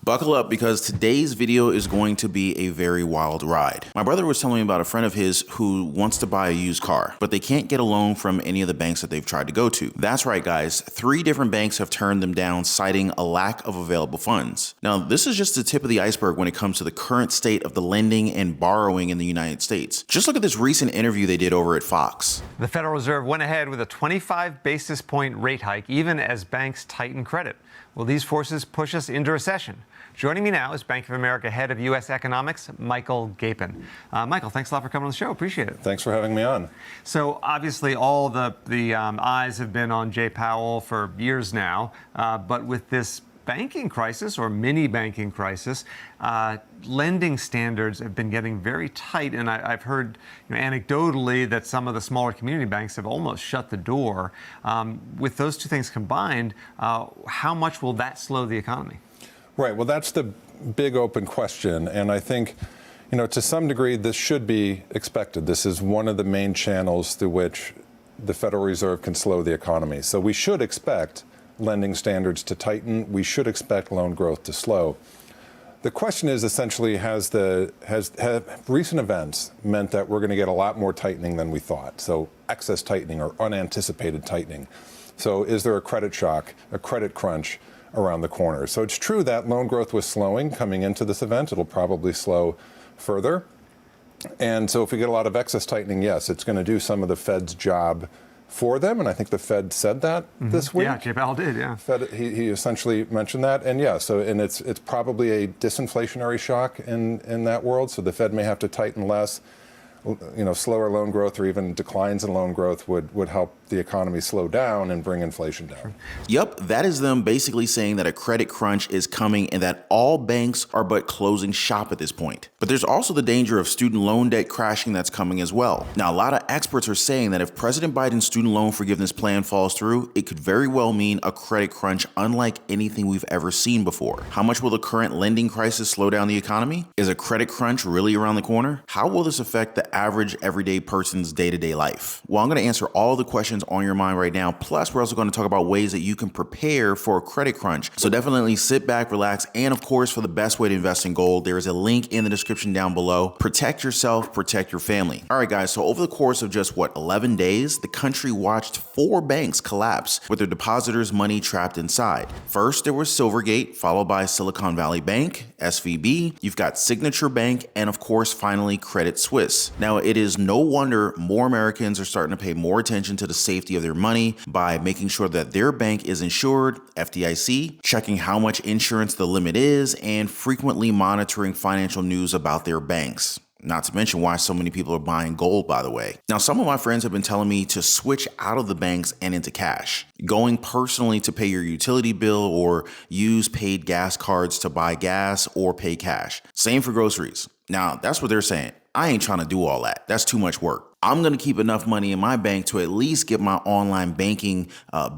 Buckle up because today's video is going to be a very wild ride. My brother was telling me about a friend of his who wants to buy a used car, but they can't get a loan from any of the banks that they've tried to go to. That's right, guys. 3 different banks have turned them down, citing a lack of available funds. Now, this is just the tip of the iceberg when it comes to the current state of the lending and borrowing in the United States. Just look at this recent interview they did over at Fox. The Federal Reserve went ahead with a 25 basis point rate hike, even as banks tighten credit. Will these forces push us into recession? Joining me now is Bank of America head of U.S. economics, Michael Gapin. Michael, thanks a lot for coming on the show. Appreciate it. Thanks for having me on. So obviously all the eyes have been on Jay Powell for years now, but with this banking crisis or mini banking crisis, lending standards have been getting very tight, and I've heard anecdotally that some of the smaller community banks have almost shut the door. With those two things combined, how much will that slow the economy? Right. Well, that's the big open question, and I think, to some degree, this should be expected. This is one of the main channels through which the Federal Reserve can slow the economy. So we should expect lending standards to tighten. We should expect loan growth to slow. The question is essentially, have recent events meant that we're going to get a lot more tightening than we thought? So excess tightening or unanticipated tightening. So is there a credit shock, a credit crunch around the corner? So it's true that loan growth was slowing coming into this event. It'll probably slow further. And so if we get a lot of excess tightening, yes, it's going to do some of the Fed's job for them, and I think the Fed said that this week. Yeah, Jay Powell did, yeah. Fed, he essentially mentioned that, and yeah, so it's probably a disinflationary shock in that world, so the Fed may have to tighten less. Slower loan growth or even declines in loan growth would help the economy slow down and bring inflation down. Yep, that is them basically saying that a credit crunch is coming and that all banks are but closing shop at this point. But there's also the danger of student loan debt crashing that's coming as well. Now, a lot of experts are saying that if President Biden's student loan forgiveness plan falls through, it could very well mean a credit crunch unlike anything we've ever seen before. How much will the current lending crisis slow down the economy? Is a credit crunch really around the corner? How will this affect the average everyday person's day-to-day life? Well, I'm going to answer all the questions on your mind right now. Plus, we're also going to talk about ways that you can prepare for a credit crunch. So definitely sit back, relax, and of course, for the best way to invest in gold, there is a link in the description down below. Protect yourself, protect your family. All right, guys. So over the course of just 11 days, the country watched 4 banks collapse with their depositors' money trapped inside. First, there was Silvergate, followed by Silicon Valley Bank, SVB. You've got Signature Bank, and of course, finally, Credit Suisse. Now, it is no wonder more Americans are starting to pay more attention to the safety of their money by making sure that their bank is insured, FDIC, checking how much insurance the limit is, and frequently monitoring financial news about their banks. Not to mention why so many people are buying gold, by the way. Now, some of my friends have been telling me to switch out of the banks and into cash, going personally to pay your utility bill or use paid gas cards to buy gas or pay cash. Same for groceries. Now, that's what they're saying. I ain't trying to do all that. That's too much work. I'm going to keep enough money in my bank to at least get my online banking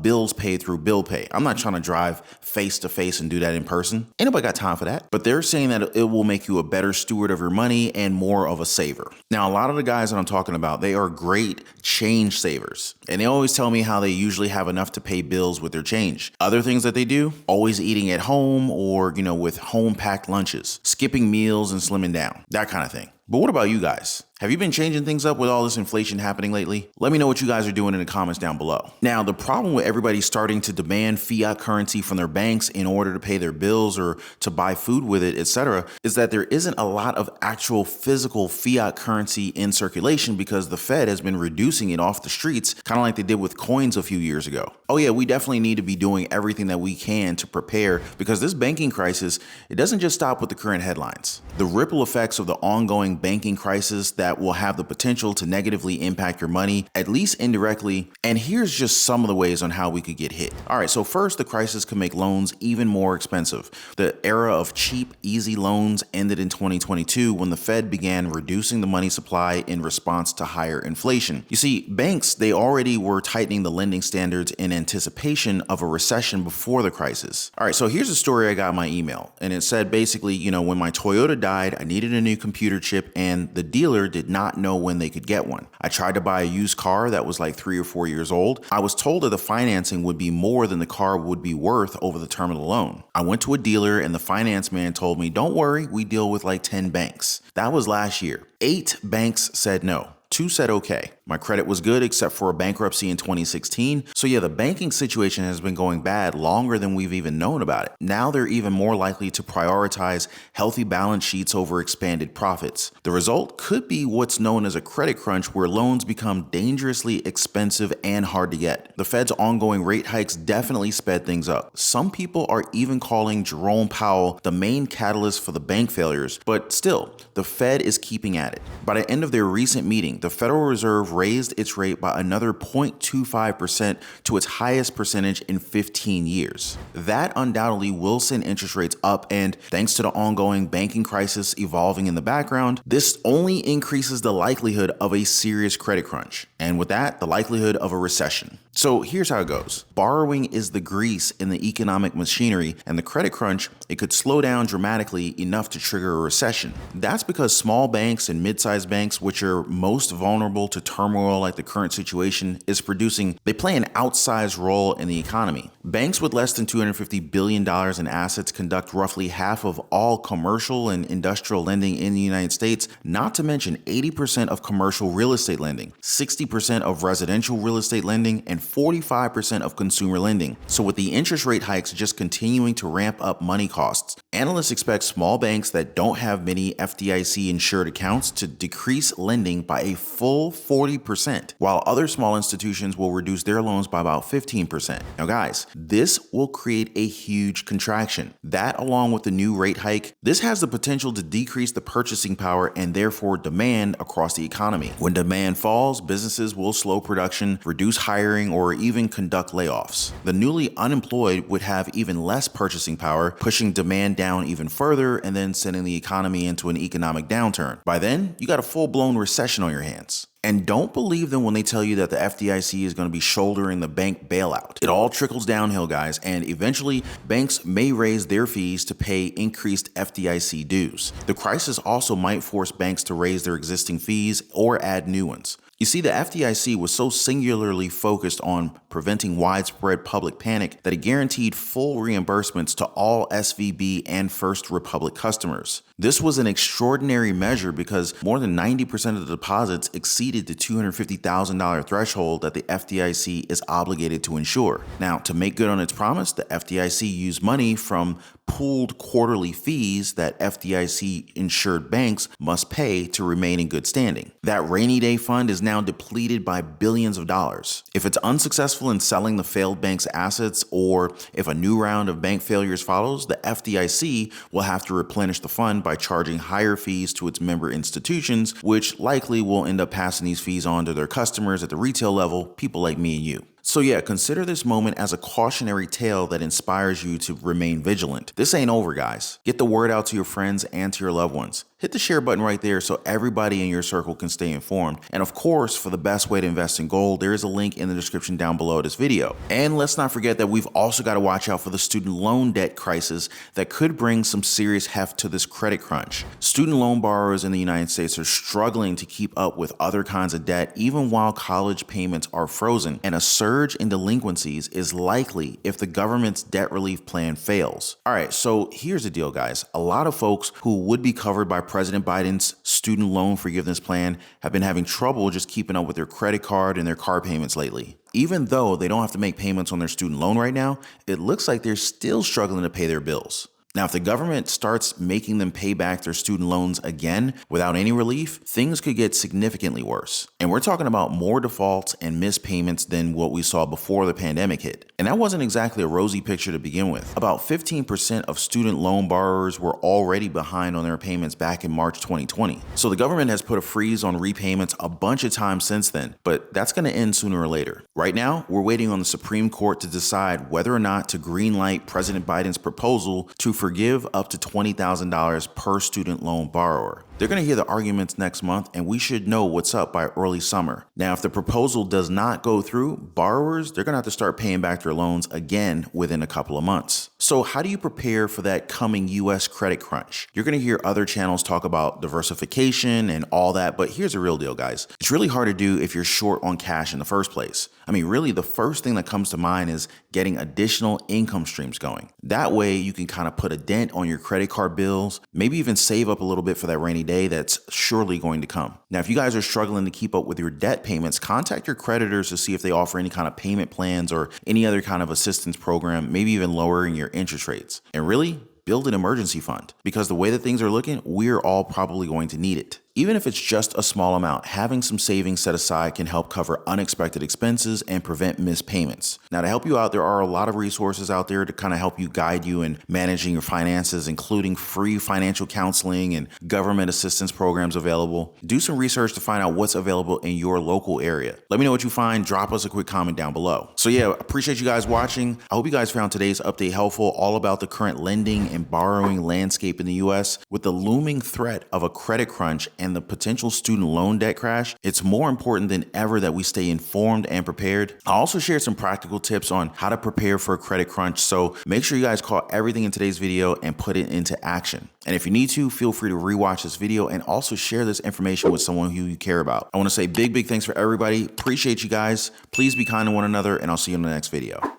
bills paid through bill pay. I'm not trying to drive face to face and do that in person. Ain't nobody got time for that. But they're saying that it will make you a better steward of your money and more of a saver. Now, a lot of the guys that I'm talking about, they are great change savers. And they always tell me how they usually have enough to pay bills with their change. Other things that they do, always eating at home or, with home packed lunches, skipping meals and slimming down, that kind of thing. But what about you guys? Have you been changing things up with all this inflation happening lately? Let me know what you guys are doing in the comments down below. Now, the problem with everybody starting to demand fiat currency from their banks in order to pay their bills or to buy food with it, etc., is that there isn't a lot of actual physical fiat currency in circulation because the Fed has been reducing it off the streets, kind of like they did with coins a few years ago. Oh yeah, we definitely need to be doing everything that we can to prepare because this banking crisis, it doesn't just stop with the current headlines. The ripple effects of the ongoing banking crisis that will have the potential to negatively impact your money, at least indirectly. And here's just some of the ways on how we could get hit. All right, so first, the crisis can make loans even more expensive. The era of cheap, easy loans ended in 2022 when the Fed began reducing the money supply in response to higher inflation. You see, banks, they already were tightening the lending standards in anticipation of a recession before the crisis. All right, so here's a story I got in my email. And it said basically, when my Toyota died, I needed a new computer chip and the dealer did did not know when they could get one. I tried to buy a used car that was like 3 or 4 years old. I was told that the financing would be more than the car would be worth over the term of the loan. I went to a dealer and the finance man told me, don't worry, we deal with like 10 banks. That was last year. 8 banks said no. 2 said okay. My credit was good except for a bankruptcy in 2016. So yeah, the banking situation has been going bad longer than we've even known about it. Now they're even more likely to prioritize healthy balance sheets over expanded profits. The result could be what's known as a credit crunch, where loans become dangerously expensive and hard to get. The Fed's ongoing rate hikes definitely sped things up. Some people are even calling Jerome Powell the main catalyst for the bank failures, but still, the Fed is keeping at it. By the end of their recent meeting, the Federal Reserve raised its rate by another 0.25% to its highest percentage in 15 years. That undoubtedly will send interest rates up, and thanks to the ongoing banking crisis evolving in the background, this only increases the likelihood of a serious credit crunch, and with that, the likelihood of a recession. So here's how it goes. Borrowing is the grease in the economic machinery, and the credit crunch, it could slow down dramatically enough to trigger a recession. That's because small banks and mid-sized banks, which are most vulnerable to turmoil like the current situation is producing, they play an outsized role in the economy. Banks with less than $250 billion in assets conduct roughly half of all commercial and industrial lending in the United States, not to mention 80% of commercial real estate lending, 60% of residential real estate lending, and 45% of consumer lending. So with the interest rate hikes just continuing to ramp up money costs, analysts expect small banks that don't have many FDIC insured accounts to decrease lending by a full 40%, while other small institutions will reduce their loans by about 15%. Now guys, this will create a huge contraction. That, along with the new rate hike, this has the potential to decrease the purchasing power and therefore demand across the economy. When demand falls, businesses will slow production, reduce hiring, or even conduct layoffs. The newly unemployed would have even less purchasing power, pushing demand down even further and then sending the economy into an economic downturn. By then, you got a full-blown recession on your hands. And don't believe them when they tell you that the FDIC is going to be shouldering the bank bailout. It all trickles downhill, guys, and eventually banks may raise their fees to pay increased FDIC dues. The crisis also might force banks to raise their existing fees or add new ones. You see, the FDIC was so singularly focused on preventing widespread public panic that it guaranteed full reimbursements to all SVB and First Republic customers. This was an extraordinary measure because more than 90% of the deposits exceeded the $250,000 threshold that the FDIC is obligated to insure. Now, to make good on its promise, the FDIC used money from pooled quarterly fees that FDIC-insured banks must pay to remain in good standing. That rainy day fund is now depleted by billions of dollars. If it's unsuccessful in selling the failed bank's assets, or if a new round of bank failures follows, the FDIC will have to replenish the fund by charging higher fees to its member institutions, which likely will end up passing these fees on to their customers at the retail level, people like me and you. So yeah, consider this moment as a cautionary tale that inspires you to remain vigilant. This ain't over, guys. Get the word out to your friends and to your loved ones. Hit the share button right there so everybody in your circle can stay informed. And of course, for the best way to invest in gold, there is a link in the description down below this video. And let's not forget that we've also got to watch out for the student loan debt crisis that could bring some serious heft to this credit crunch. Student loan borrowers in the United States are struggling to keep up with other kinds of debt even while college payments are frozen, and a surge in delinquencies is likely if the government's debt relief plan fails. All right, so here's the deal, guys. A lot of folks who would be covered by President Biden's student loan forgiveness plan have been having trouble just keeping up with their credit card and their car payments lately. Even though they don't have to make payments on their student loan right now, it looks like they're still struggling to pay their bills. Now, if the government starts making them pay back their student loans again without any relief, things could get significantly worse. And we're talking about more defaults and missed payments than what we saw before the pandemic hit. And that wasn't exactly a rosy picture to begin with. About 15% of student loan borrowers were already behind on their payments back in March 2020. So the government has put a freeze on repayments a bunch of times since then, but that's going to end sooner or later. Right now, we're waiting on the Supreme Court to decide whether or not to greenlight President Biden's proposal to forgive up to $20,000 per student loan borrower. They're going to hear the arguments next month, and we should know what's up by early summer. Now, if the proposal does not go through, borrowers, they're going to have to start paying back their loans again within a couple of months. So how do you prepare for that coming US credit crunch? You're going to hear other channels talk about diversification and all that, but here's the real deal, guys. It's really hard to do if you're short on cash in the first place. I mean, really, the first thing that comes to mind is getting additional income streams going. That way, you can kind of put a dent on your credit card bills, maybe even save up a little bit for that rainy day that's surely going to come. Now, if you guys are struggling to keep up with your debt payments, contact your creditors to see if they offer any kind of payment plans or any other kind of assistance program, maybe even lowering your interest rates. And really, build an emergency fund, because the way that things are looking, we're all probably going to need it. Even if it's just a small amount, having some savings set aside can help cover unexpected expenses and prevent missed payments. Now, to help you out, there are a lot of resources out there to kind of help you guide you in managing your finances, including free financial counseling and government assistance programs available. Do some research to find out what's available in your local area. Let me know what you find. Drop us a quick comment down below. So yeah, appreciate you guys watching. I hope you guys found today's update helpful, all about the current lending and borrowing landscape in the US. With the looming threat of a credit crunch and the potential student loan debt crash, it's more important than ever that we stay informed and prepared. I also shared some practical tips on how to prepare for a credit crunch, so make sure you guys caught everything in today's video and put it into action. And if you need to, feel free to rewatch this video and also share this information with someone who you care about. I want to say big thanks for everybody. Appreciate you guys. Please be kind to one another, and I'll see you in the next video.